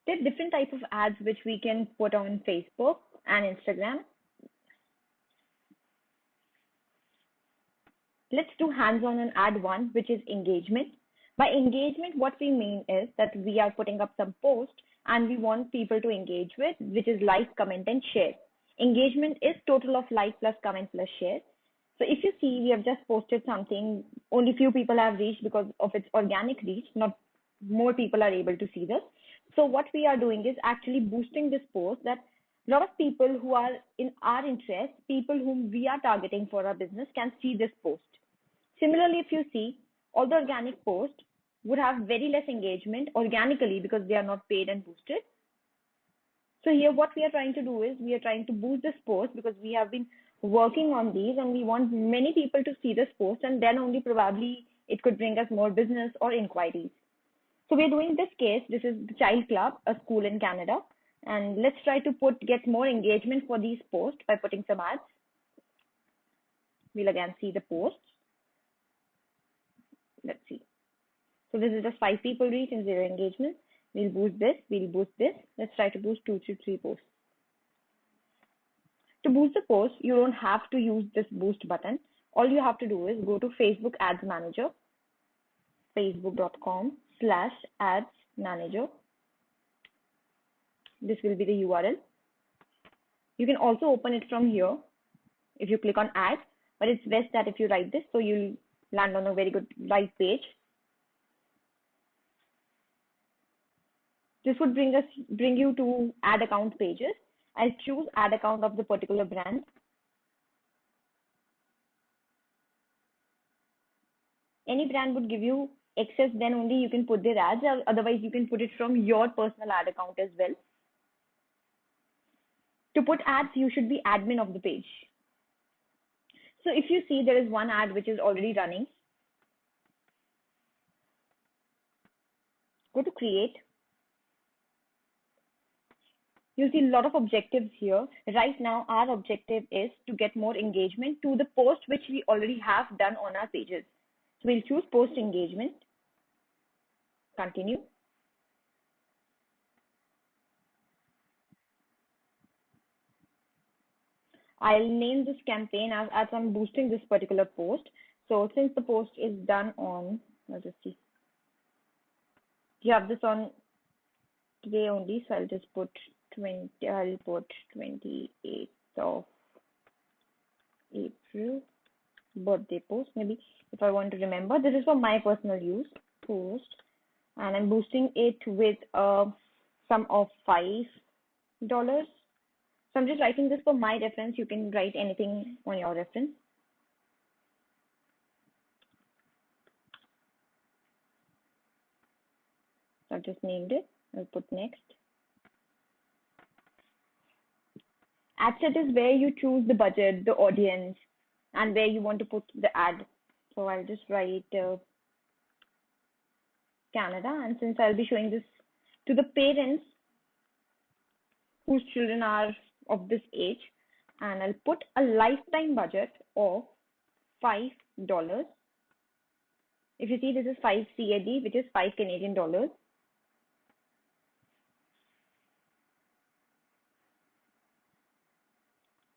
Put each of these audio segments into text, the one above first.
There are different types of ads which we can put on Facebook and Instagram. Let's do hands-on and add one, which is engagement. By engagement, what we mean is that we are putting up some post and we want people to engage with, which is like, comment, and share. Engagement is total of like plus comment plus share. So if you see, we have just posted something, only few people have reached because of its organic reach, not more people are able to see this. So what we are doing is actually boosting this post that a lot of people who are in our interest, people whom we are targeting for our business can see this post. Similarly, if you see, all the organic posts would have very less engagement organically because they are not paid and boosted. So here what we are trying to do is we are trying to boost this post because we have been working on these and we want many people to see this post, and then only probably it could bring us more business or inquiries. So we're doing this case. This is the Child Club, a school in Canada. And let's try to get more engagement for these posts by putting some ads. We'll again see the posts. Let's see. So this is just 5 people reach and 0 engagement. We'll boost this. We'll boost this. Let's try to boost 2 to 3 posts. To boost the post, you don't have to use this boost button. All you have to do is go to Facebook Ads Manager, facebook.com/ads manager. This will be the URL. You can also open it from here if you click on add, but it's best that if you write this, so you'll land on a very good right page. This would bring you to ad account pages. I'll choose ad account of the particular brand. Any brand would give you access, then only you can put their ads, or otherwise you can put it from your personal ad account as well. To put ads, you should be admin of the page. So if you see, there is one ad which is already running. Go to create. You see a lot of objectives here. Right now, our objective is to get more engagement to the post which we already have done on our pages. So we'll choose post engagement. Continue. I'll name this campaign as I'm boosting this particular post. So since the post is done on, let's just see. You have this on today only, so I'll just put 28th of April, birthday post. Maybe if I want to remember, this is for my personal use post, and I'm boosting it with a sum of $5. So I'm just writing this for my reference. You can write anything on your reference. So I've just named it. I'll put next. Ad set is where you choose the budget, the audience, and where you want to put the ad. So I'll just write Canada, and since I'll be showing this to the parents whose children are of this age, and I'll put a lifetime budget of $5. If you see, this is 5 CAD, which is 5 Canadian dollars.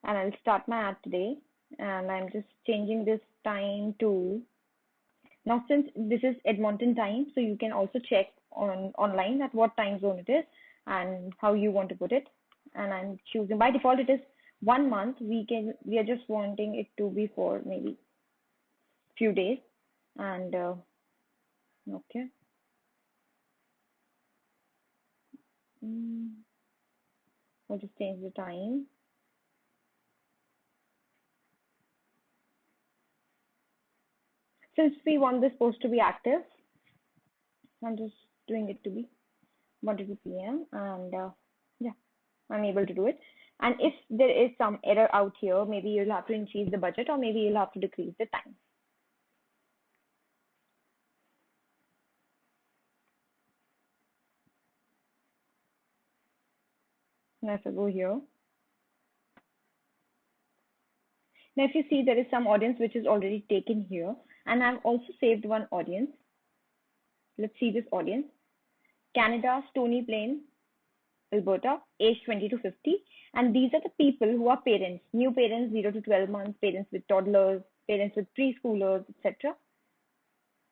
And I'll start my ad today, and I'm just changing this time to, now since this is Edmonton time, so you can also check online at what time zone it is and how you want to put it. And I'm choosing, by default it is 1 month. We are just wanting it to be for maybe few days. And okay, I'll just change the time. Since we want this post to be active, I'm just doing it to be 1 to 2 p.m. and yeah, I'm able to do it. And if there is some error out here, maybe you'll have to increase the budget, or maybe you'll have to decrease the time. Now if I go here, now if you see, there is some audience which is already taken here, and I've also saved one audience. Let's see this audience. Canada, Stony Plain, Alberta, age 20 to 50. And these are the people who are parents, new parents, 0 to 12 months, parents with toddlers, parents with preschoolers, etc.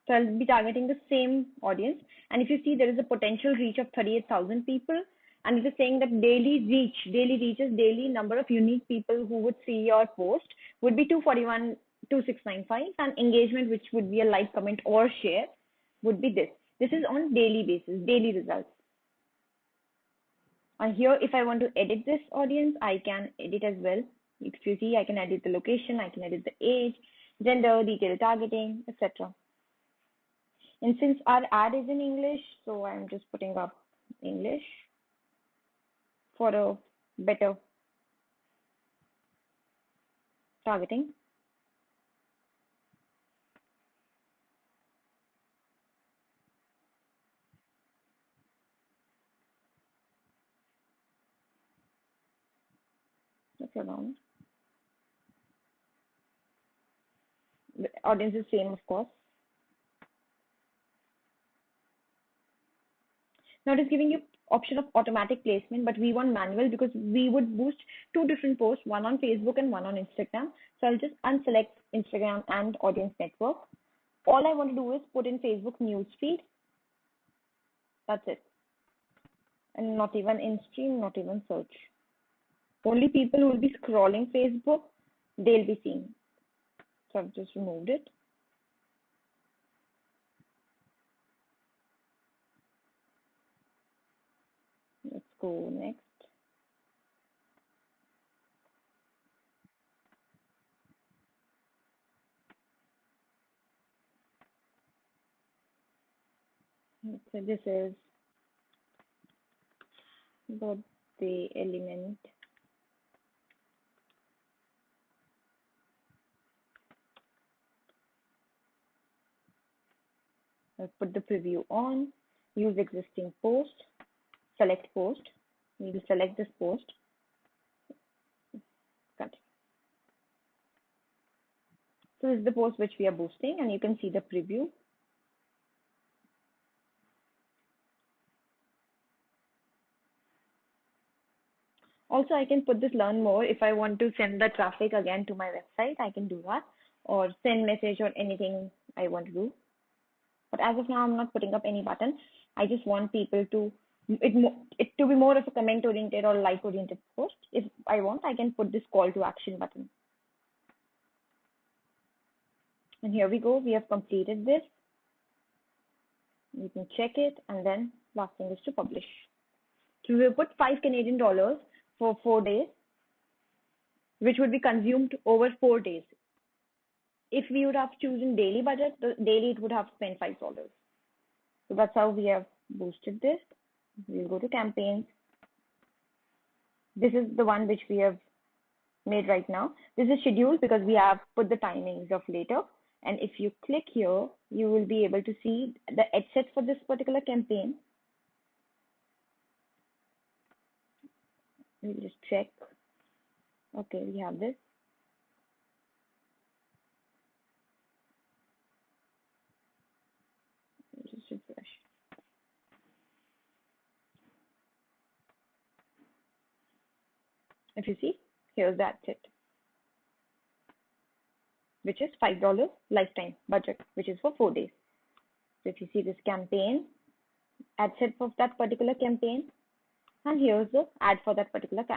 So I'll be targeting the same audience. And if you see, there is a potential reach of 38,000 people. And it is saying that daily reaches, daily number of unique people who would see your post would be 241, 2695. And engagement, which would be a like, comment, or share, would be this. This is on daily basis, daily results. And here, if I want to edit this audience, I can edit as well. If you see, I can edit the location, I can edit the age, gender, detailed targeting, etc. And since our ad is in English, so I'm just putting up English for a better targeting. That's around. The audience is same, of course. Now it is giving you option of automatic placement, but we want manual because we would boost two different posts, one on Facebook and one on Instagram. So I'll just unselect Instagram and audience network. All I want to do is put in Facebook newsfeed. That's it. And not even in stream, not even search. Only people who will be scrolling Facebook, they'll be seeing. So I've just removed it. Let's go next. So this is birthday element. I'll put the preview on, use existing post, select post. We will select this post. Cut. So this is the post which we are boosting, and you can see the preview. Also, I can put this learn more. If I want to send the traffic again to my website, I can do that, or send message or anything I want to do. But as of now, I'm not putting up any button. I just want people to it to be more of a comment oriented or like oriented post. If I want, I can put this call to action button. And here we go. We have completed this. You can check it, and then last thing is to publish. So we will put 5 Canadian dollars for 4 days, which would be consumed over 4 days. If we would have chosen daily budget, the daily it would have spent $5. So that's how we have boosted this. We'll go to campaigns. This is the one which we have made right now. This is scheduled because we have put the timings of later. And if you click here, you will be able to see the ad set for this particular campaign. We'll just check. Okay, we have this. Just refresh. If you see, here's the ad set, which is $5 lifetime budget, which is for 4 days. So if you see this campaign, ad set for that particular campaign, and here's the ad for that particular campaign.